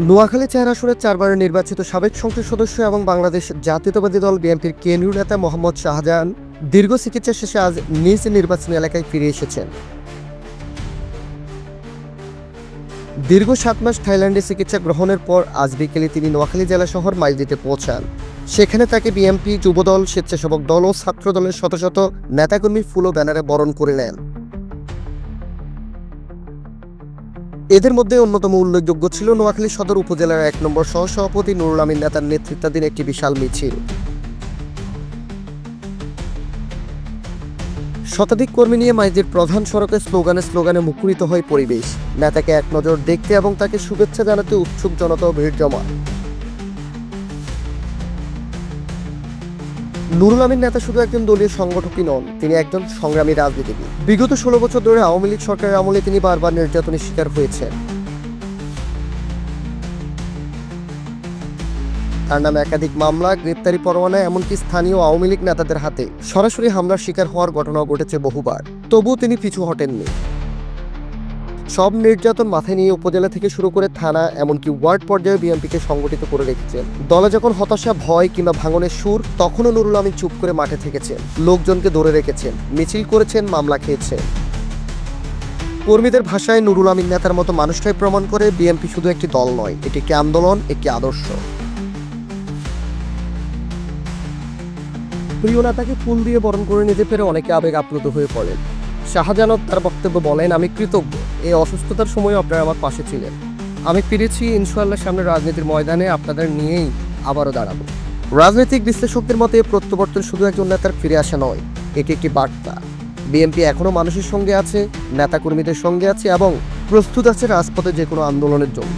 নোয়াখালী ৪ আসনের ৪ বারের নির্বাচিত সাবেক সংসদ সদস্য এবং বাংলাদেশ জাতীয়তাবাদী দল বিএনপির কেন্দ্রীয় নেতা মোহাম্মদ শাহজাহান দীর্ঘ চিকিৎসা শেষে আজ নিজ নির্বাচনী এলাকায় ফিরে এসেছেন। দীর্ঘ ৭ মাস থাইল্যান্ডে চিকিৎসা গ্রহণের পর আজ বিকেলে তিনি নোয়াখালী জেলা শহর মাইজদীতে পৌঁছান। সেখানে তাকে বিএনপি, যুবদল, স্বেচ্ছাসেবক দল ও ছাত্র দলের শত শত নেতাকর্মী ফুল ও ব্যানারে বরণ করে নেন। এদের মধ্যে অন্যতম উল্লেখযোগ্য ছিল নোয়াখালী সদর উপজেলার ১ নম্বর সহসভাপতি নুরুল আমিন নেতার নেতৃত্বাধীন একটি বিশাল মিছিল। শতাধিক কর্মী নিয়ে মাইজদীর প্রধান সড়কে স্লোগানে মুখরিত হয় পরিবেশ। নেতাকে এক নজর দেখতে এবং তাকে শুভেচ্ছা জানাতে উৎসুক জনতা ভিড় জমা। নুরুল আমিন নেতা শুধু একজন দলীয় সংগঠকই নন, তিনি একজন সংগ্রামী রাজনীতিবিদ। বিগত ১৬ বছর ধরে আওয়ামী লীগ সরকারের আমলে তিনি বারবার নির্যাতনের শিকার হয়েছেন। তার নামে একাধিক মামলা, গ্রেপ্তারি পরোয়ানা, এমনকি স্থানীয় আওয়ামী লীগ নেতাদের হাতে সরাসরি হামলার শিকার হওয়ার ঘটনাও ঘটেছে বহুবার। তবুও তিনি পিছু হটেননি। সব নির্যাতন মাথায় নিয়ে উপজেলা থেকে শুরু করে থানা, এমনকি ওয়ার্ড পর্যায়ে বিএনপিকে সংগঠিত করে রেখেছেন। দলে যখন হতাশা, ভয় কিংবা ভাঙনের সুর, তখনও নুরুল আমিন চুপ করে মাঠে থেকেছেন, লোকজনকে ধরে রেখেছেন, মিছিল করেছেন, মামলা খেয়েছেন। কর্মীদের ভাষায় নুরুল আমিন নেতার মতো মানুষটাই প্রমাণ করে বিএনপি শুধু একটি দল নয়, এটি একটি আন্দোলন, একটি আদর্শ। প্রিয় নেতাকে ফুল দিয়ে বরণ করে নিতে পেরে অনেকে আবেগ আপ্লুত হয়ে পড়েন। শাহজাহান তার বক্তব্য বলেন, আমি কৃতজ্ঞ, এই অসুস্থতার সময় আপনারা আমার পাশে ছিলেন। আমি ফিরেছি, ইনশাআল্লাহ সামনে রাজনীতির ময়দানে আপনাদের নিয়েই আবারও দাঁড়াবো। রাজনৈতিক বিশ্লেষকদের মতে প্রত্যাবর্তন শুধু একজন নেতার ফিরে আসা নয়, এটি একটি বার্তা। বিএনপি এখনও মানুষের সঙ্গে আছে, নেতাকর্মীদের সঙ্গে আছে এবং প্রস্তুত আছে রাজপথে যে কোনো আন্দোলনের জন্য।